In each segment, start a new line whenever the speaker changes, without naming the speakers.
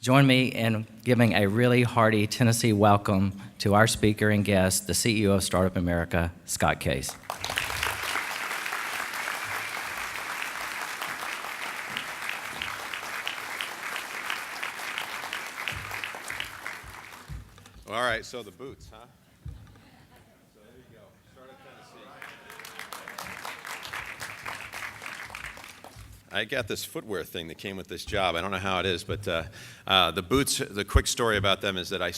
Join me in giving a really hearty Tennessee welcome to our speaker and guest, the CEO of Startup America, Scott Case.
All right, so the boots, huh? So there you go, Startup Tennessee. I got this footwear thing that came with this job. I don't know how it is, but the boots, the quick story about them is that I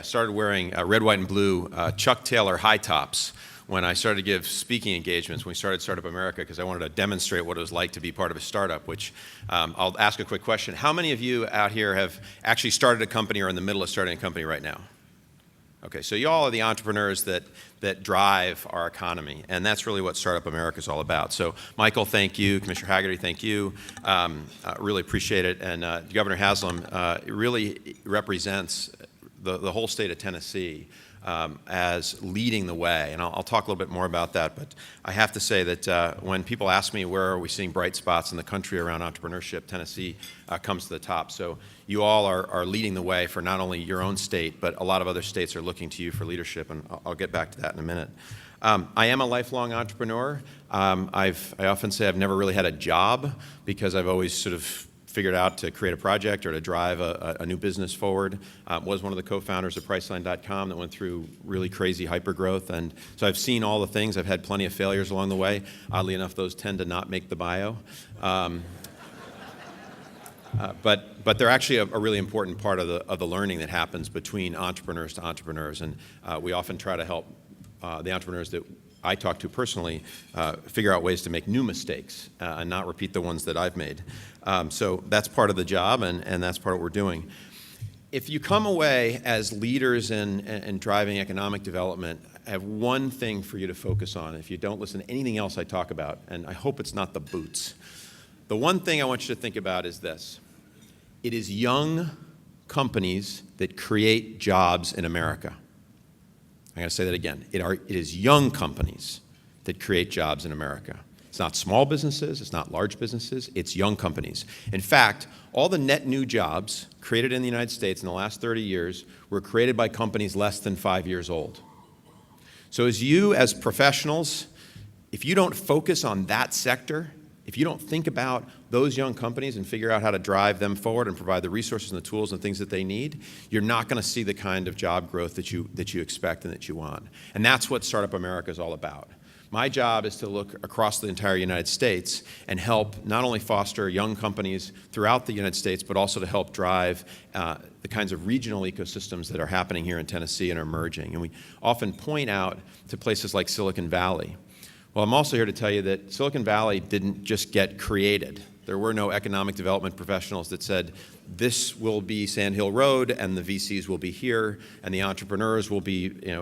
started wearing red, white, and blue Chuck Taylor high tops when I started to give speaking engagements when we started Startup America, because I wanted to demonstrate what it was like to be part of a startup, which I'll ask a quick question. How many of you out here have actually started a company or in the middle of starting a company right now? Okay, so you all are the entrepreneurs that drive our economy, and that's really what Startup America is all about. So, Michael, thank you. Commissioner Haggerty, thank you. Really appreciate it. And Governor Haslam really represents the whole state of Tennessee as leading the way. And I'll talk a little bit more about that, but I have to say that when people ask me where are we seeing bright spots in the country around entrepreneurship, Tennessee comes to the top. So you all are leading the way for not only your own state, but a lot of other states are looking to you for leadership, and I'll get back to that in a minute. I am a lifelong entrepreneur. I often say I've never really had a job because I've always sort of figured out to create a project or to drive a new business forward. Was one of the co-founders of Priceline.com that went through really crazy hypergrowth, and so I've seen all the things. I've had plenty of failures along the way. Oddly enough, those tend to not make the bio. But they're actually a really important part of the learning that happens between entrepreneurs to entrepreneurs, and we often try to help the entrepreneurs that I talk to personally figure out ways to make new mistakes and not repeat the ones that I've made. So that's part of the job, and that's part of what we're doing. If you come away as leaders in driving economic development, I have one thing for you to focus on. If you don't listen to anything else I talk about, and I hope it's not the boots, the one thing I want you to think about is this. It is young companies that create jobs in America. I'm going to say that again. It is young companies that create jobs in America. It's not small businesses, it's not large businesses, it's young companies. In fact, all the net new jobs created in the United States in the last 30 years were created by companies less than 5 years old. So as professionals, if you don't focus on that sector, if you don't think about those young companies and figure out how to drive them forward and provide the resources and the tools and things that they need, you're not going to see the kind of job growth that you expect and that you want. And that's what Startup America is all about. My job is to look across the entire United States and help not only foster young companies throughout the United States, but also to help drive the kinds of regional ecosystems that are happening here in Tennessee and are emerging. And we often point out to places like Silicon Valley. Well, I'm also here to tell you that Silicon Valley didn't just get created. There were no economic development professionals that said, this will be Sand Hill Road, and the VCs will be here, and the entrepreneurs will be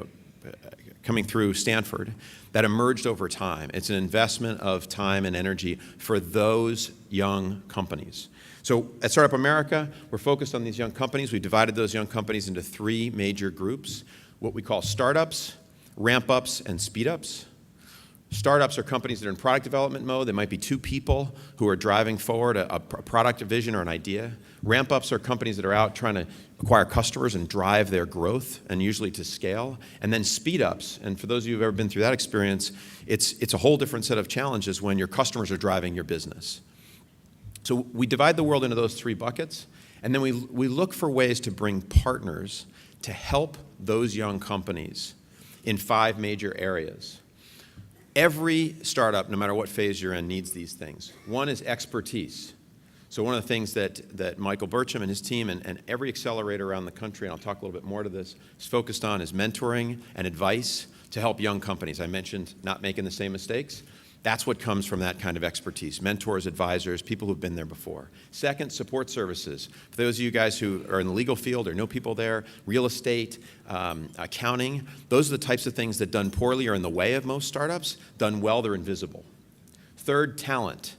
coming through Stanford. That emerged over time. It's an investment of time and energy for those young companies. So at Startup America, we're focused on these young companies. We've divided those young companies into 3 major groups, what we call startups, ramp-ups, and speed-ups. Startups are companies that are in product development mode. They might be 2 people who are driving forward a product, a vision, or an idea. Ramp-ups are companies that are out trying to acquire customers and drive their growth, and usually to scale. And then speed-ups, and for those of you who've ever been through that experience, it's a whole different set of challenges when your customers are driving your business. So we divide the world into those 3 buckets, and then we look for ways to bring partners to help those young companies in 5 major areas. Every startup, no matter what phase you're in, needs these things. One is expertise. So one of the things that Michael Burcham and his team and every accelerator around the country, and I'll talk a little bit more to this, is focused on is mentoring and advice to help young companies. I mentioned not making the same mistakes. That's what comes from that kind of expertise. Mentors, advisors, people who've been there before. Second, support services. For those of you guys who are in the legal field or know people there, real estate, accounting, those are the types of things that done poorly are in the way of most startups. Done well, they're invisible. Third, talent.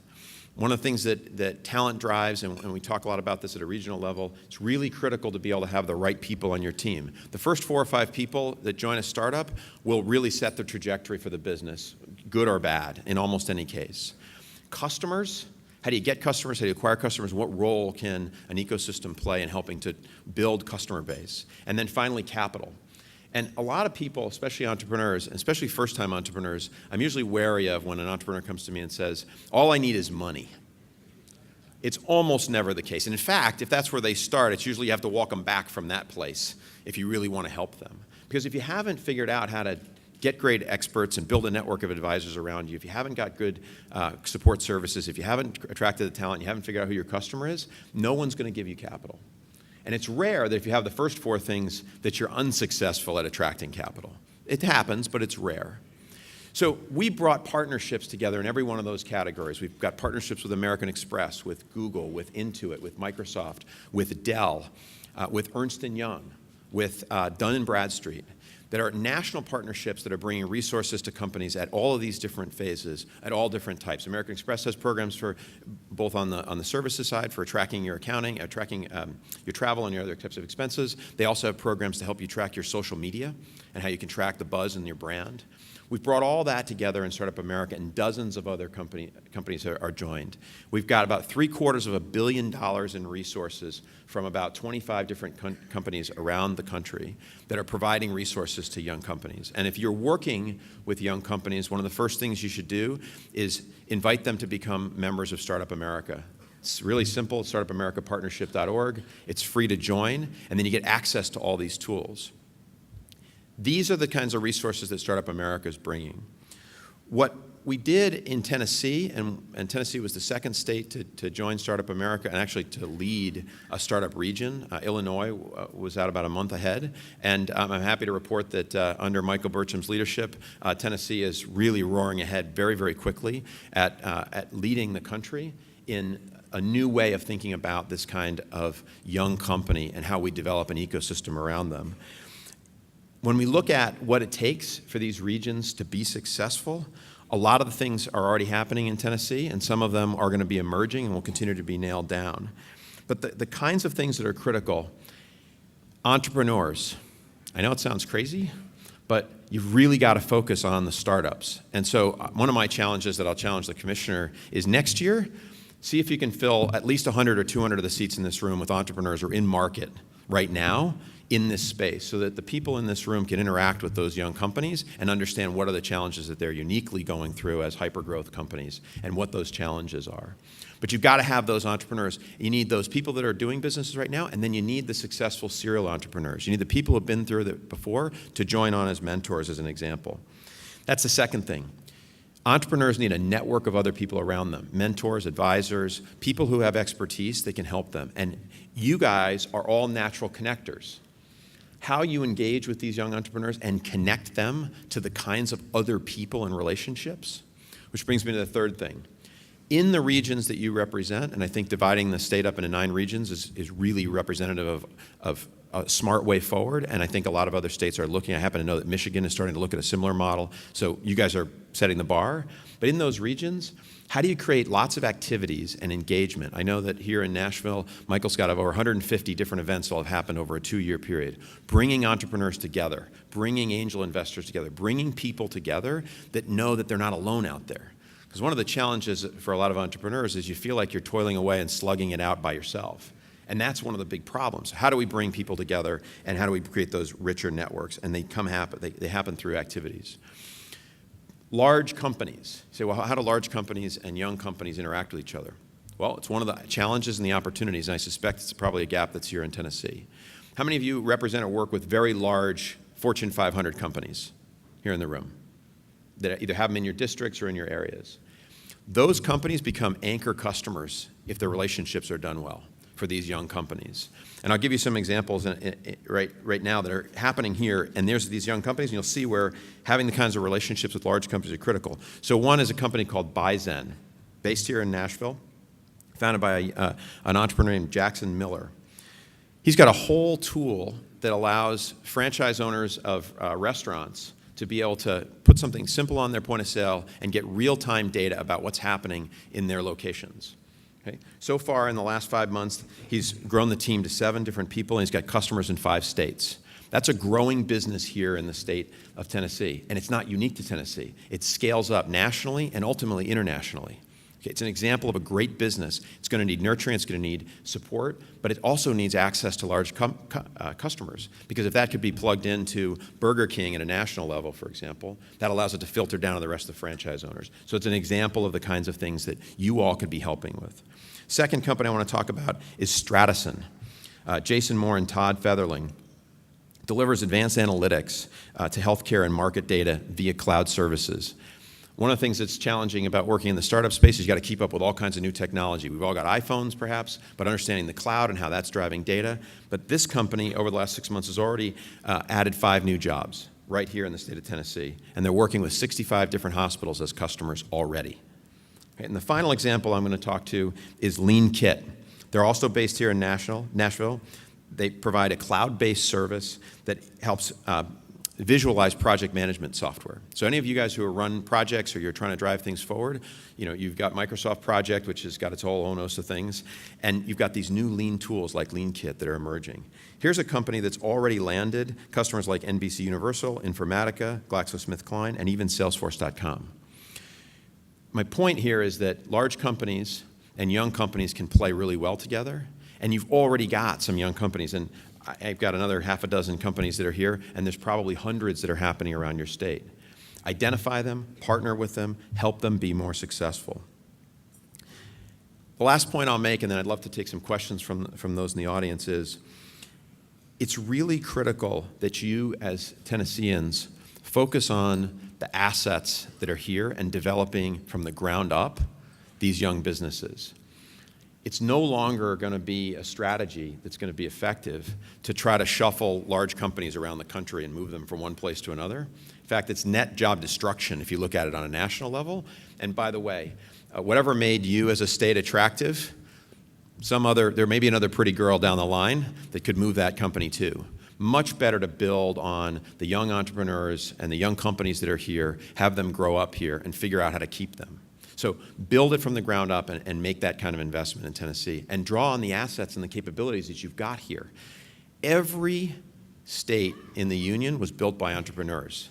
One of the things that talent drives, and we talk a lot about this at a regional level, it's really critical to be able to have the right people on your team. The first 4 or 5 people that join a startup will really set the trajectory for the business, good or bad, in almost any case. Customers How do you get customers? How do you acquire customers? What role can an ecosystem play in helping to build customer base? And then finally, capital. And a lot of people, especially entrepreneurs, especially first-time entrepreneurs, I'm usually wary of when an entrepreneur comes to me and says, all I need is money. It's almost never the case. And in fact, if that's where they start, it's usually you have to walk them back from that place if you really want to help them. Because if you haven't figured out how to get great experts and build a network of advisors around you, if you haven't got good support services, if you haven't attracted the talent, you haven't figured out who your customer is, no one's going to give you capital. And it's rare that if you have the first four things that you're unsuccessful at attracting capital. It happens, but it's rare. So we brought partnerships together in every one of those categories. We've got partnerships with American Express, with Google, with Intuit, with Microsoft, with Dell, with Ernst & Young, with Dun & Bradstreet, that are national partnerships that are bringing resources to companies at all of these different phases, at all different types. American Express has programs for both on the services side for tracking your accounting, tracking your travel and your other types of expenses. They also have programs to help you track your social media and how you can track the buzz in your brand. We've brought all that together in Startup America, and dozens of other companies are joined. We've got about $750 million in resources from about 25 different companies around the country that are providing resources to young companies. And if you're working with young companies, one of the first things you should do is invite them to become members of Startup America. It's really simple, startupamericapartnership.org. It's free to join, and then you get access to all these tools. These are the kinds of resources that Startup America is bringing. What we did in Tennessee, and Tennessee was the second state to join Startup America and actually to lead a startup region. Illinois was out about a month ahead. And I'm happy to report that under Michael Burcham's leadership, Tennessee is really roaring ahead very, very quickly at leading the country in a new way of thinking about this kind of young company and how we develop an ecosystem around them. When we look at what it takes for these regions to be successful, a lot of the things are already happening in Tennessee, and some of them are going to be emerging and will continue to be nailed down. But the kinds of things that are critical, entrepreneurs, I know it sounds crazy, but you've really got to focus on the startups. And so one of my challenges that I'll challenge the commissioner is next year, see if you can fill at least 100 or 200 of the seats in this room with entrepreneurs who are in market right now in this space so that the people in this room can interact with those young companies and understand what are the challenges that they're uniquely going through as hyper-growth companies and what those challenges are. But you've got to have those entrepreneurs. You need those people that are doing businesses right now, and then you need the successful serial entrepreneurs. You need the people who have been through it before to join on as mentors, as an example. That's the second thing. Entrepreneurs need a network of other people around them, mentors, advisors, people who have expertise that can help them. And you guys are all natural connectors. How you engage with these young entrepreneurs and connect them to the kinds of other people and relationships, which brings me to the third thing. In the regions that you represent, and I think dividing the state up into 9 regions is really representative of a smart way forward, and I think a lot of other states are looking. I happen to know that Michigan is starting to look at a similar model, so you guys are setting the bar. But in those regions, how do you create lots of activities and engagement? I know that here in Nashville, Michael's got over 150 different events that will have happened over a 2-year period, bringing entrepreneurs together, bringing angel investors together, bringing people together that know that they're not alone out there. Because one of the challenges for a lot of entrepreneurs is you feel like you're toiling away and slugging it out by yourself. And that's one of the big problems. How do we bring people together, and how do we create those richer networks? And they happen through activities. Large companies. You say, well, how do large companies and young companies interact with each other? Well, it's one of the challenges and the opportunities, and I suspect it's probably a gap that's here in Tennessee. How many of you represent or work with very large Fortune 500 companies here in the room that either have them in your districts or in your areas? Those companies become anchor customers if their relationships are done well for these young companies. And I'll give you some examples right now that are happening here. And there's these young companies, and you'll see where having the kinds of relationships with large companies are critical. So one is a company called Bizen, based here in Nashville, founded by an entrepreneur named Jackson Miller. He's got a whole tool that allows franchise owners of restaurants to be able to put something simple on their point of sale and get real-time data about what's happening in their locations. Okay. So far in the last 5 months, he's grown the team to 7 different people, and he's got customers in 5 states. That's a growing business here in the state of Tennessee, and it's not unique to Tennessee. It scales up nationally and ultimately internationally. Okay, it's an example of a great business. It's going to need nurturing, it's going to need support, but it also needs access to large customers. Because if that could be plugged into Burger King at a national level, for example, that allows it to filter down to the rest of the franchise owners. So it's an example of the kinds of things that you all could be helping with. Second company I want to talk about is Stratison. Jason Moore and Todd Featherling delivers advanced analytics to healthcare and market data via cloud services. One of the things that's challenging about working in the startup space is you've got to keep up with all kinds of new technology. We've all got iPhones, perhaps, but understanding the cloud and how that's driving data. But this company, over the last 6 months, has already added 5 new jobs right here in the state of Tennessee. And they're working with 65 different hospitals as customers already. Okay, and the final example I'm going to talk to is Lean Kit. They're also based here in Nashville. They provide a cloud-based service that helps visualize project management software. So any of you guys who are run projects or you're trying to drive things forward, you've got Microsoft Project, which has got its whole own host of things, and you've got these new lean tools like Lean Kit that are emerging. Here's a company that's already landed customers like NBC Universal, Informatica, GlaxoSmithKline, and even Salesforce.com. My point here is that large companies and young companies can play really well together, and you've already got some young companies. And I've got another half a dozen companies that are here, and there's probably hundreds that are happening around your state. Identify them, partner with them, help them be more successful. The last point I'll make, and then I'd love to take some questions from those in the audience, is it's really critical that you as Tennesseans focus on the assets that are here and developing from the ground up these young businesses. It's no longer going to be a strategy that's going to be effective to try to shuffle large companies around the country and move them from one place to another. In fact, it's net job destruction if you look at it on a national level. And by the way, whatever made you as a state attractive, there may be another pretty girl down the line that could move that company too. Much better to build on the young entrepreneurs and the young companies that are here, have them grow up here, and figure out how to keep them. So build it from the ground up and make that kind of investment in Tennessee and draw on the assets and the capabilities that you've got here. Every state in the union was built by entrepreneurs.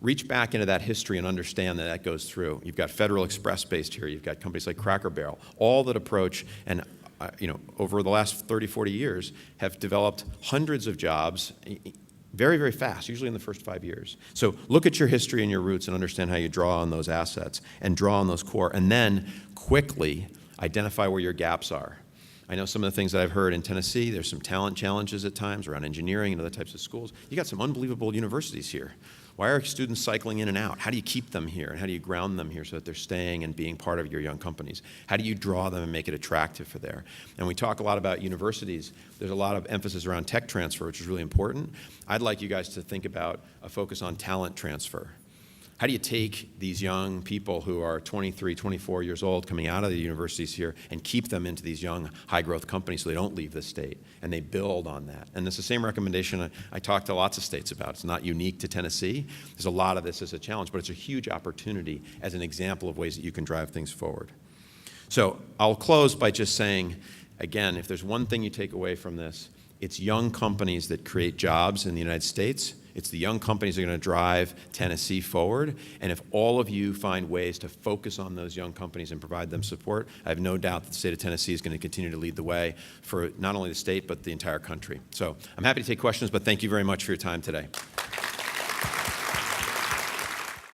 Reach back into that history and understand that goes through. You've got Federal Express based here. You've got companies like Cracker Barrel, all that approach and over the last 30, 40 years have developed hundreds of jobs very, very fast, usually in the first 5 years. So look at your history and your roots and understand how you draw on those assets and draw on those core, and then quickly identify where your gaps are. I know some of the things that I've heard in Tennessee, there's some talent challenges at times around engineering and other types of schools. You got some unbelievable universities here. Why are students cycling in and out? How do you keep them here? And how do you ground them here so that they're staying and being part of your young companies? How do you draw them and make it attractive for there? And we talk a lot about universities. There's a lot of emphasis around tech transfer, which is really important. I'd like you guys to think about a focus on talent transfer. How do you take these young people who are 23, 24 years old coming out of the universities here and keep them into these young high-growth companies so they don't leave the state and they build on that? And it's the same recommendation I talk to lots of states about. It's not unique to Tennessee. There's a lot of this as a challenge, but it's a huge opportunity as an example of ways that you can drive things forward. So I'll close by just saying, again, if there's one thing you take away from this, it's young companies that create jobs in the United States. It's the young companies that are going to drive Tennessee forward. And if all of you find ways to focus on those young companies and provide them support, I have no doubt that the state of Tennessee is going to continue to lead the way for not only the state, but the entire country. So I'm happy to take questions, but thank you very much for your time today.